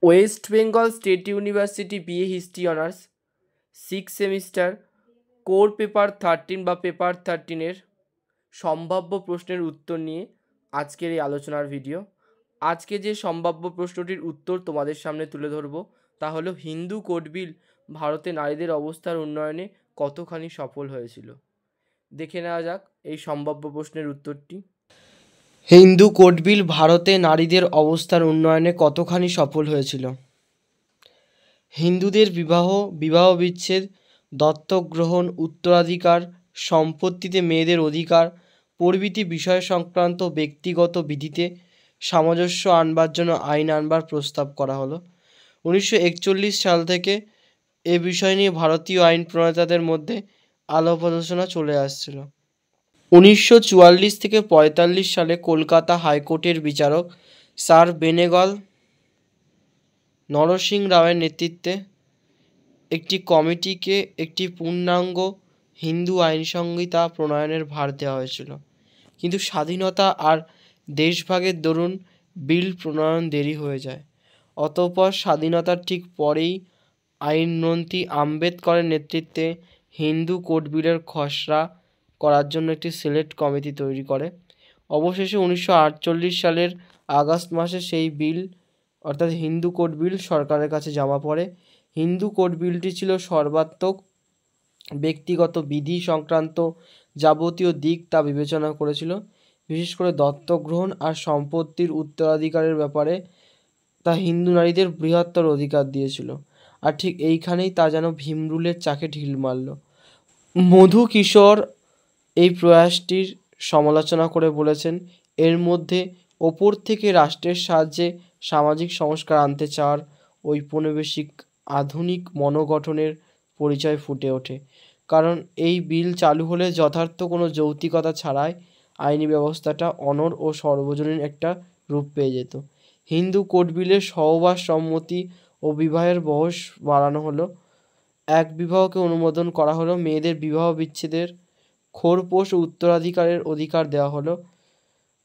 West Bengal state university BA history honours 6 semester core paper 13 বা paper 13-এর সম্ভাব্য প্রশ্নের উত্তর নিয়ে আজকের এই আলোচনার ভিডিও। আজকে যে সম্ভাব্য প্রশ্নটির উত্তর তোমাদের সামনে তুলে ধরব তা হলো হিন্দু কোড বিল ভারতে নারীদের অবস্থার উন্নয়নে কতখানি সফল হয়েছিল। দেখে নেওয়া যাক এই সম্ভাব্য প্রশ্নের উত্তরটি। হিন্দু কোড বিল ভারতে নারীদের অবস্থার উন্নয়নে কতখানি সফল হয়েছিল। হিন্দুদের বিবাহ বিচ্ছেদ, দত্তক গ্রহণ, উত্তরাধিকার, সম্পত্তিতে মেয়েদের অধিকার প্রভৃতি বিষয় সংক্রান্ত ব্যক্তিগত বিধিতে সামঞ্জস্য আনবার জন্য আইন আনবার প্রস্তাব করা হলো। 1941 সাল থেকে এ বিষয় নিয়ে ভারতীয় আইন প্রণেতাদের মধ্যে আলাপ আলোচনা চলে আসছিল। 1944 থেকে 45 সালে কলকাতা হাইকোর্টের বিচারক স্যার বেনেগল নরসিং রাওয়ের নেতৃত্বে একটি কমিটিকে একটি পূর্ণাঙ্গ হিন্দু আইন সংহিতা প্রণয়নের ভার দেওয়া হয়েছিল, কিন্তু স্বাধীনতা আর দেশভাগের দরুন বিল প্রণয়ন দেরি হয়ে যায়। অতঃপর স্বাধীনতার ঠিক পরেই আইনমন্ত্রী আম্বেদকরের নেতৃত্বে হিন্দু কোড বিলের খসড়া করার জন্য একটি সিলেক্ট কমিটি তৈরি করে। অবশেষে 1948 সালের আগস্ট মাসে সেই বিল অর্থাৎ হিন্দু কোড বিল সরকারের কাছে জমা পড়ে। হিন্দু কোড বিলটি ছিল সর্বাত্মক ব্যক্তিগত বিধি সংক্রান্ত যাবতীয় দিক তা বিবেচনা করেছিল, বিশেষ করে দত্তক গ্রহণ আর সম্পত্তির উত্তরাধিকারের ব্যাপারে তা হিন্দু নারীদের বৃহত্তর অধিকার দিয়েছিল। আর ঠিক এইখানেই তা যেন ভীমরুলের চাকে ঢিল মারল। মধু কিশোর এই প্রয়াসটির সমালোচনা করে বলেছেন, এর মধ্যে ওপর থেকে রাষ্ট্রের সাহায্যে সামাজিক সংস্কার আনতে চাওয়ার ঔপনিবেশিক আধুনিক মনোগঠনের পরিচয় ফুটে ওঠে। কারণ এই বিল চালু হলে যথার্থ কোনো যৌক্তিকতা ছাড়াই আইনি ব্যবস্থাটা অনড় ও সর্বজনীন একটা রূপ পেয়ে যেত। হিন্দু কোড বিলে সহবাস সম্মতি ও বিবাহের বয়স বাড়ানো হলো, এক বিবাহকে অনুমোদন করা হলো, মেয়েদের বিবাহ বিচ্ছেদের খোরপোশ ও উত্তরাধিকারের অধিকার দেওয়া হলো,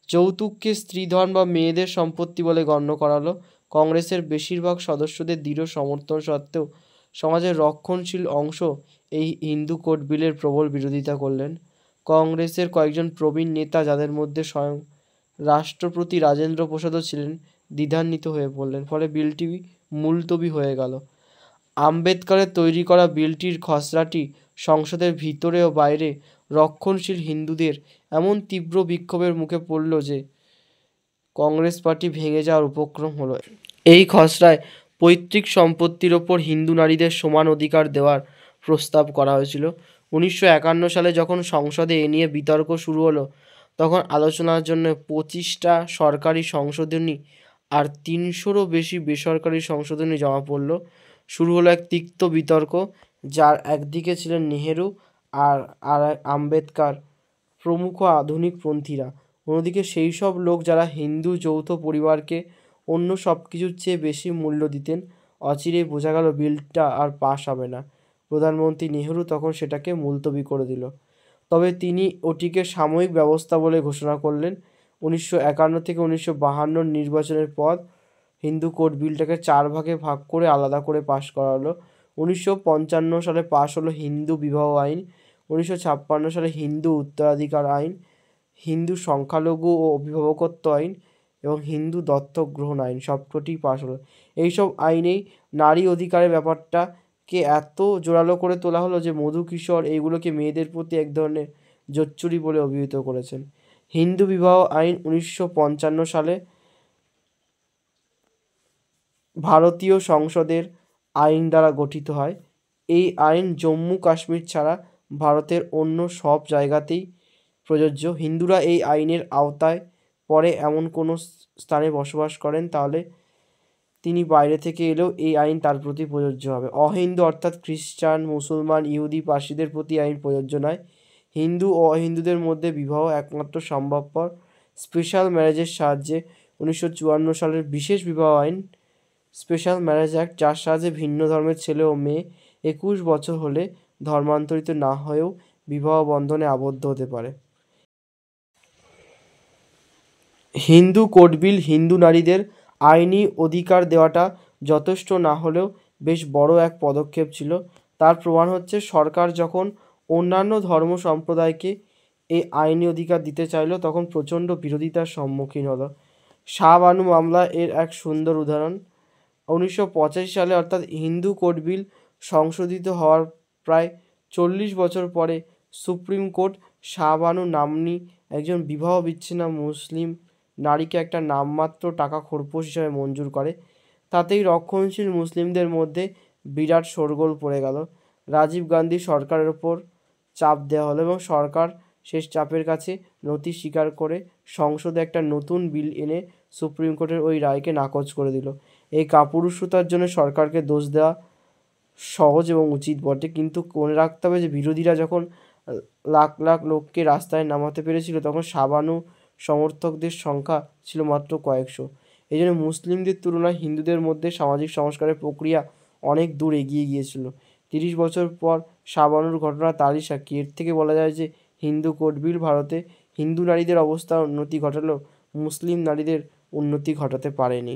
যৌতুককে স্ত্রীধন বা মেয়েদের সম্পত্তি বলে গণ্য করা হলো। কংগ্রেসের বেশিরভাগ সদস্যদের দৃঢ় সমর্থন সত্ত্বেও সমাজের রক্ষণশীল অংশ এই হিন্দু কোড বিলের প্রবল বিরোধিতা করলেন। কংগ্রেসের কয়েকজন প্রবীণ নেতা, যাদের মধ্যে স্বয়ং রাষ্ট্রপতি রাজেন্দ্র প্রসাদও ছিলেন, দ্বিধান্বিত হয়ে পড়লেন, ফলে বিলটি মুলতবি হয়ে গেল। আম্বেদকরের তৈরি করা বিলটির খসড়াটি সংসদের ভিতরে ও বাইরে রক্ষণশীল হিন্দুদের এমন তীব্র বিক্ষোভের মুখে পড়ল যে কংগ্রেস পার্টি ভেঙে যাওয়ার উপক্রম হলো। এই খসড়ায় পৈতৃক সম্পত্তির ওপর হিন্দু নারীদের সমান অধিকার দেওয়ার প্রস্তাব করা হয়েছিল। 1951 সালে যখন সংসদে এ নিয়ে বিতর্ক শুরু হলো, তখন আলোচনার জন্য 25টা সরকারি সংশোধনী আর 300-রও বেশি বেসরকারি সংশোধনী জমা পড়ল। শুরু হলো এক তিক্ত বিতর্ক, যার একদিকে ছিলেন নেহেরু আর আম্বেদকর প্রমুখ আধুনিকপন্থীরা, অন্যদিকে সেই সব লোক যারা হিন্দু যৌথ পরিবারকে অন্য সব কিছুর চেয়ে বেশি মূল্য দিতেন। অচিরেই বোঝা গেল বিলটা আর পাশ হবে না। প্রধানমন্ত্রী নেহেরু তখন সেটাকে মুলতবি করে দিল, তবে তিনি ওটিকে সাময়িক ব্যবস্থা বলে ঘোষণা করলেন। 1951 থেকে 1952 নির্বাচনের পর হিন্দু কোড বিলটাকে 4 ভাগে ভাগ করে আলাদা করে পাশ করা হলো। 1955 সালে পাশ হলো হিন্দু বিবাহ আইন, 1956 সালে হিন্দু উত্তরাধিকার আইন, হিন্দু সংখ্যালঘু ও অভিভাবকত্ব আইন এবং হিন্দু দত্তক গ্রহণ আইন, সবকটি পাশ হলো। এইসব আইনেই নারী অধিকারের ব্যাপারটাকে এত জোরালো করে তোলা হলো যে মধু কিশোর এইগুলোকে মেয়েদের প্রতি এক ধরনের জোচ্চুরি বলে অভিহিত করেছেন। হিন্দু বিবাহ আইন 1955 সালে ভারতীয় সংসদের আইন দ্বারা গঠিত হয়। এই আইন জম্মু কাশ্মীর ছাড়া ভারতের অন্য সব জায়গাতেই প্রযোজ্য। হিন্দুরা এই আইনের আওতায় পরে এমন কোনো স্থানে বসবাস করেন, তাহলে তিনি বাইরে থেকে এলেও এই আইন তার প্রতি প্রযোজ্য হবে। অহিন্দু অর্থাৎ খ্রিস্টান, মুসলমান, ইহুদি, পার্সিদের প্রতি আইন প্রযোজ্য নয়। হিন্দু ও অহিন্দুদের মধ্যে বিবাহ একমাত্র সম্ভবপর স্পেশাল ম্যারেজের সাহায্যে। 1954 সালের বিশেষ বিবাহ আইন, স্পেশাল ম্যারেজ অ্যাক্ট, যার সাহায্যে ভিন্ন ধর্মের ছেলে ও মেয়ে 21 বছর হলে ধর্মান্তরিত না হয়েও বিবাহ বন্ধনে আবদ্ধ হতে পারে। হিন্দু কোড বিল হিন্দু নারীদের আইনি অধিকার দেওয়াটা যথেষ্ট না হলেও বেশ বড় এক পদক্ষেপ ছিল। তার প্রমাণ হচ্ছে সরকার যখন অন্যান্য ধর্ম সম্প্রদায়কে এই আইনি অধিকার দিতে চাইলো তখন প্রচণ্ড বিরোধিতার সম্মুখীন হলো। শাহবানু মামলা এর এক সুন্দর উদাহরণ। 1985 সালে অর্থাৎ হিন্দু কোড বিল সংশোধিত হওয়ার প্রায় 40 বছর পরে সুপ্রিম কোর্ট শাহবানু নাম্নী একজন বিবাহ বিচ্ছিন্ন মুসলিম নারীকে একটা নামমাত্র টাকা খোরপোশ হিসাবে মঞ্জুর করে। তাতেই রক্ষণশীল মুসলিমদের মধ্যে বিরাট শোরগোল পড়ে গেল। রাজীব গান্ধী সরকারের ওপর চাপ দেওয়া হলো এবং সরকার শেষ চাপের কাছে নতি স্বীকার করে সংসদে একটা নতুন বিল এনে সুপ্রিম কোর্টের ওই রায়কে নাকচ করে দিল। এই কাপুরুষতার জন্য সরকারকে দোষ দেওয়া সহজ এবং উচিত বটে, কিন্তু মনে রাখতে হবে যে বিরোধীরা যখন লাখ লাখ লোককে রাস্তায় নামাতে পেরেছিল তখন শাহবানু সমর্থকদের সংখ্যা ছিল মাত্র কয়েকশো। এই জন্য মুসলিমদের তুলনায় হিন্দুদের মধ্যে সামাজিক সংস্কারের প্রক্রিয়া অনেক দূর এগিয়ে গিয়েছিল। 30 বছর পর শাহবানুর ঘটনা তারই সাক্ষী। এর থেকে বলা যায় যে হিন্দু কোড বিল ভারতে হিন্দু নারীদের অবস্থার উন্নতি ঘটালেও মুসলিম নারীদের উন্নতি ঘটাতে পারেনি।